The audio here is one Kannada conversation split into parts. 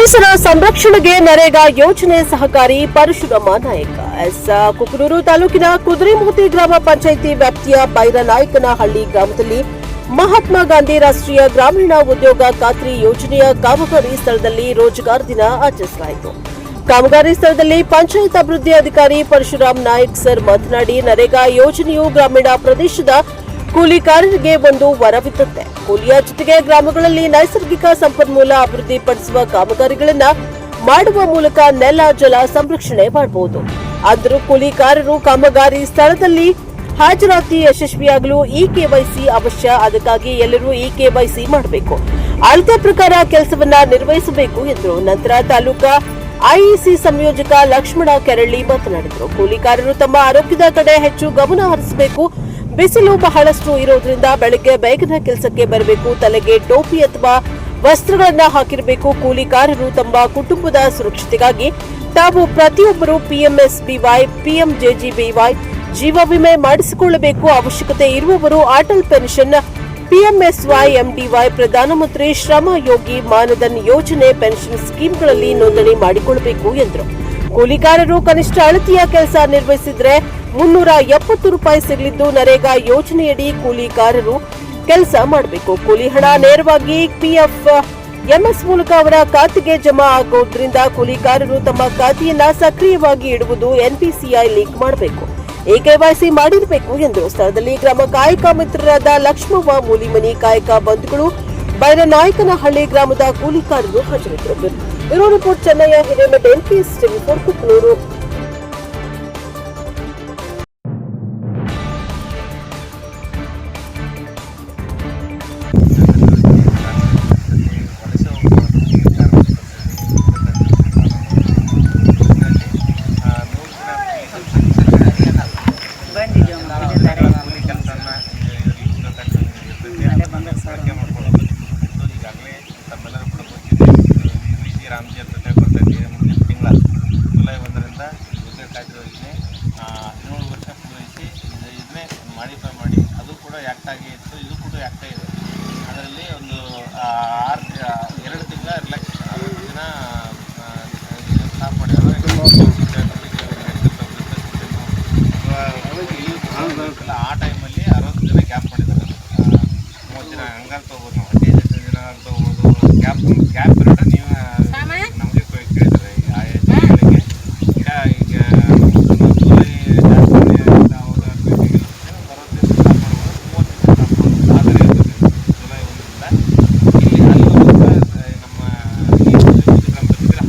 ಪರಿಸರ ಸಂರಕ್ಷಣೆಗೆ ನರೇಗಾ ಯೋಜನೆ ಸಹಕಾರಿ ಪರಶುರಾಮ ನಾಯಕ. ಕುಕನೂರು ತಾಲೂಕಿನ ಕುದುರೆಮೋತಿ ಗ್ರಾಮ ಪಂಚಾಯಿತಿ ವ್ಯಾಪ್ತಿಯ ಬೈರನಾಯಕನಹಳ್ಳಿ ಗ್ರಾಮದಲ್ಲಿ ಮಹಾತ್ಮ ಗಾಂಧಿ ರಾಷ್ಟ್ರೀಯ ಗ್ರಾಮೀಣ ಉದ್ಯೋಗ ಖಾತ್ರಿ ಯೋಜನೆಯ ಕಾಮಗಾರಿ ಸ್ಥಳದಲ್ಲಿ ರೋಜಗಾರ್ ದಿನ ಆಚರಿಸಲಾಯಿತು. ಕಾಮಗಾರಿ ಸ್ಥಳದಲ್ಲಿ ಪಂಚಾಯತ್ ಅಭಿವೃದ್ಧಿ ಅಧಿಕಾರಿ ಪರಶುರಾಮ್ ನಾಯಕ್ ಸರ್ ಮಾತನಾಡಿ, ನರೇಗಾ ಯೋಜನೆಯು ಗ್ರಾಮೀಣ ಪ್ರದೇಶದ ಕೂಲಿಕಾರರಿಗೆ ಒಂದು ವರವಿದ್ದಂತೆ ಕೂಲಿಯ ಜೊತೆಗೆ ಗ್ರಾಮಗಳಲ್ಲಿ ನೈಸರ್ಗಿಕ ಸಂಪನ್ಮೂಲ ಅಭಿವೃದ್ಧಿಪಡಿಸುವ ಕಾಮಗಾರಿಗಳನ್ನು ಮಾಡುವ ಮೂಲಕ ನೆಲ ಜಲ ಸಂರಕ್ಷಣೆ ಮಾಡಬಹುದು. ಆದರೂ ಕೂಲಿಕಾರರು ಕಾಮಗಾರಿ ಸ್ಥಳದಲ್ಲಿ ಹಾಜರಾತಿ ಯಶಸ್ವಿಯಾಗಲು ಇಕೆವೈಸಿ ಅವಶ್ಯ. ಅದಕ್ಕಾಗಿ ಎಲ್ಲರೂ ಇಕೆವೈಸಿ ಮಾಡಬೇಕು, ಅಳತೆ ಪ್ರಕಾರ ಕೆಲಸವನ್ನ ನಿರ್ವಹಿಸಬೇಕು ಎಂದರು. ನಂತರ ತಾಲೂಕಾ ಐಇಸಿ ಸಂಯೋಜಕ ಲಕ್ಷ್ಮಣ ಕೆರಳ್ಳಿ ಮಾತನಾಡಿದರು. ಕೂಲಿಕಾರರು ತಮ್ಮ ಆರೋಗ್ಯದ ಕಡೆ ಹೆಚ್ಚು ಗಮನ ಹರಿಸಬೇಕು. ಬಿಸಿಲು ಬಹಳಷ್ಟು ಇರೋದ್ರಿಂದ ಬೆಳಗ್ಗೆ ಬೇಗನೆ ಕೆಲಸಕ್ಕೆ ಬರಬೇಕು. ತಲೆಗೆ ಟೋಪಿ ಅಥವಾ ವಸ್ತ್ರಗಳನ್ನ ಹಾಕಿರಬೇಕು. ಕೂಲಿಕಾರರು ತಮ್ಮ ಕುಟುಂಬದ ಸುರಕ್ಷತೆಗಾಗಿ ತಾವು ಪ್ರತಿಯೊಬ್ಬರು ಪಿಎಂಎಸ್ಬಿವೈ, ಪಿಎಂಜೆಜಿಬಿವೈ ಜೀವ ವಿಮೆ ಮಾಡಿಸಿಕೊಳ್ಳಬೇಕು. ಅವಶ್ಯಕತೆ ಇರುವವರು ಅಟಲ್ ಪೆನ್ಷನ್, ಪಿಎಂಎಸ್ವೈ, ಎಂಡಿವೈ, ಪ್ರಧಾನಮಂತ್ರಿ ಶ್ರಮ ಯೋಗಿ ಮಾನಧನ್ ಯೋಜನೆ ಪೆನ್ಷನ್ ಸ್ಕೀಮ್ಗಳಲ್ಲಿ ನೋಂದಣಿ ಮಾಡಿಕೊಳ್ಳಬೇಕು ಎಂದರು. ಕೂಲಿಕಾರರು ಕನಿಷ್ಠ ಅಳತೆಯ ಕೆಲಸ ನಿರ್ವಹಿಸಿದ್ರೆ ₹370 ಸಿಗಲಿದ್ದು, ನರೇಗಾ ಯೋಜನೆಯಡಿ ಕೂಲಿಕಾರರು ಕೆಲಸ ಮಾಡಬೇಕು. ಕೂಲಿ ಹಣ ನೇರವಾಗಿ ಪಿಎಫ್ ಎಂಎಸ್ ಮೂಲಕ ಅವರ ಖಾತೆಗೆ ಜಮಾ ಆಗೋದ್ರಿಂದ ಕೂಲಿಕಾರರು ತಮ್ಮ ಖಾತೆಯನ್ನ ಸಕ್ರಿಯವಾಗಿ ಇಡುವುದು ಎನ್ಪಿಸಿಐ ಲಿಂಕ್ ಮಾಡಬೇಕು, ಎಕೆವೈಸಿ ಮಾಡಿರಬೇಕು ಎಂದರು. ಸ್ಥಳದಲ್ಲಿ ಗ್ರಾಮ ಕಾಯಕ ಮಿತ್ರರಾದ ಲಕ್ಷ್ಮವ್ವ, ಮೂಲಿಮನಿ ಕಾಯಕ ಬಂಧುಗಳು, ಬೈರನಾಯಕನಹಳ್ಳಿ ಗ್ರಾಮದ ಕೂಲಿಕಾರರು ಹಾಜರಿದ್ದರು. Bureau report, Chennayya Hiremath, NPS TV 4 Kukanoor. Ramachandra ಬರ್ತೈತಿ. ಮುಂದಿನ ತಿಂಗಳ ಜುಲೈ 1ರಿಂದ ಉದ್ಯೋಗ ಖಾತ್ರಿ ಯೋಜನೆ 7 ವರ್ಷ ಪೂರೈಸಿ ಇದನ್ನೇ ಮಾಡಿಫೈ ಮಾಡಿ ಅದು ಕೂಡ ಆ್ಯಕ್ಟ್ ಆಗಿ ಇತ್ತು. ಇದು ಕೂಡ ಆ್ಯಕ್ಟ್ ಇದೆ. ಅದರಲ್ಲಿ ಒಂದು 2 ತಿಂಗಳ ರಿಲ್ಯಾಕ್ಸ್ 60 ದಿನ ಸ್ಟಾಪ್ ಮಾಡಿದ್ದಾರೆ. ಆ ಟೈಮಲ್ಲಿ 60 ದಿನ ಗ್ಯಾಪ್ ಮಾಡಿದ್ದಾರೆ. 30 ದಿನ ಹಂಗಾಗಿ ತೊಗೋಬೋದು, ನಾವು 15 ದಿನ ತೊಗೋಬೋದು. ಗ್ಯಾಪ್ ಇರೋಣ ನೀವು ನಮಗೆ ಕೇಳಿದ್ರೆ ಈಗ ಜುಲೈ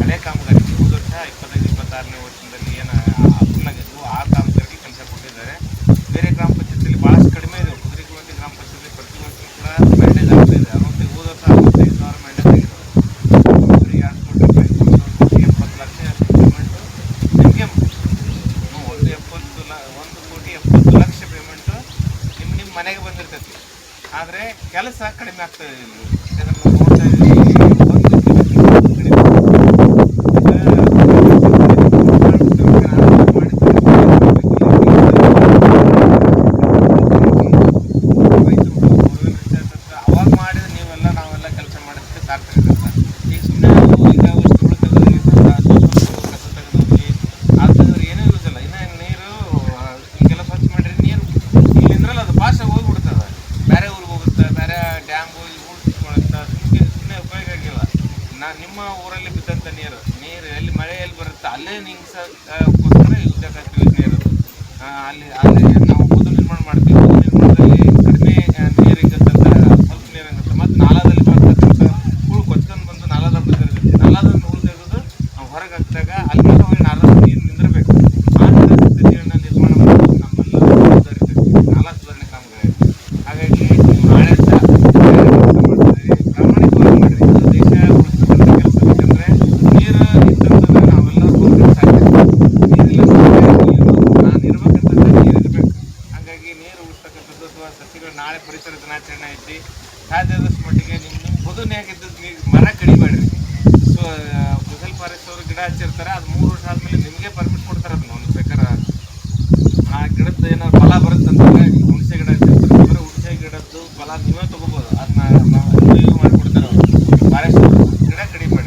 ಹಳೆ ಕಾಮಗಾರಿ 3 ವರ್ಷ 25-26ನೇ ವರ್ಷದಲ್ಲಿ ಏನು ಅಪ್ಪನಾಗಿದ್ವು ಆ ಕಾಮಗಾರಿಗೆ ಕೆಲಸ ಕೊಟ್ಟಿದ್ದಾರೆ. ಬೇರೆ ಗ್ರಾಮ ಪಂಚಾಯತಿಯಲ್ಲಿ ಭಾಳಷ್ಟು ಕಡಿಮೆ ಇದೆ. ಕುದುರೆಮೋತಿ ಗ್ರಾಮ ಪಂಚಾಯತಿ ಪ್ರತಿ ವರ್ಷ ಕೂಡ ಮ್ಯಾಂಡೇಜ್ ಆಗ್ತಾಯಿದೆ. 65,000 ಮ್ಯಾಂಡೇಜ್ ಆಗಿದೆ. ಮನೆಗೆ ಬಂದಿರ್ತೈತಿ, ಆದರೆ ಕೆಲಸ ಕಡಿಮೆ ಆಗ್ತದೆ. ಇದನ್ನು ನೋಡ್ತಾ ಇದ್ದೀವಿ. ಅವಾಗ ಮಾಡಿದ್ರೆ ನೀವೆಲ್ಲ ನಾವೆಲ್ಲ ಕೆಲಸ ಮಾಡೋದಕ್ಕೆ ಸಾರ್ಥಕ ಇರುತ್ತೆ. ಈಗ ಸುಮ್ಮನೆ ಈಗ ವಸ್ತುಗಳು ತೆಗೆದು ಕಸ ತೆಗೆದೋಗಿ ಅದು ತೆಗೆದ್ರೆ ಏನೂ ಯೂಸ್ ಇಲ್ಲ. ಇನ್ನು ನೀರು ಈಗೆಲ್ಲ ಸ್ವಚ್ಛ ಮಾಡಿರಿ, ನೀರು ಇಲ್ಲಿಂದ್ರಲ್ಲ ಅದು ಭಾಷೆ ಹೋಗಿಬಿಡ್ತದೆ, ಬೇರೆ ಊರಿಗೆ ಹೋಗುತ್ತೆ, ಬೇರೆ ಡ್ಯಾಮ್ ಹೋಗಿ ಉಳಿಸ್ಕೊಳ್ಳುತ್ತೆ. ಸುಮ್ಮನೆ ಉಪಯೋಗ ಆಗಿಲ್ಲ. ನಿಮ್ಮ ಊರಲ್ಲಿ ಬಿದ್ದಂಥ ನೀರು ಎಲ್ಲಿ ಮಳೆ ಎಲ್ಲಿ ಬರುತ್ತೆ ಅಲ್ಲೇ ನಿಂಗ್ಸೋಕ್ಕೋಸ್ಕರ ಉದ್ಯೋಗ ಖಾತ್ರಿ ಯೋಜನೆ ಇರೋದು. ಅಲ್ಲಿ ನಾವು ಬೂದು ನಿರ್ಮಾಣ ಮಾಡ್ತೀವಿ. ಬೂದು ನಿರ್ಮಾಣದಲ್ಲಿ ಕಡಿಮೆ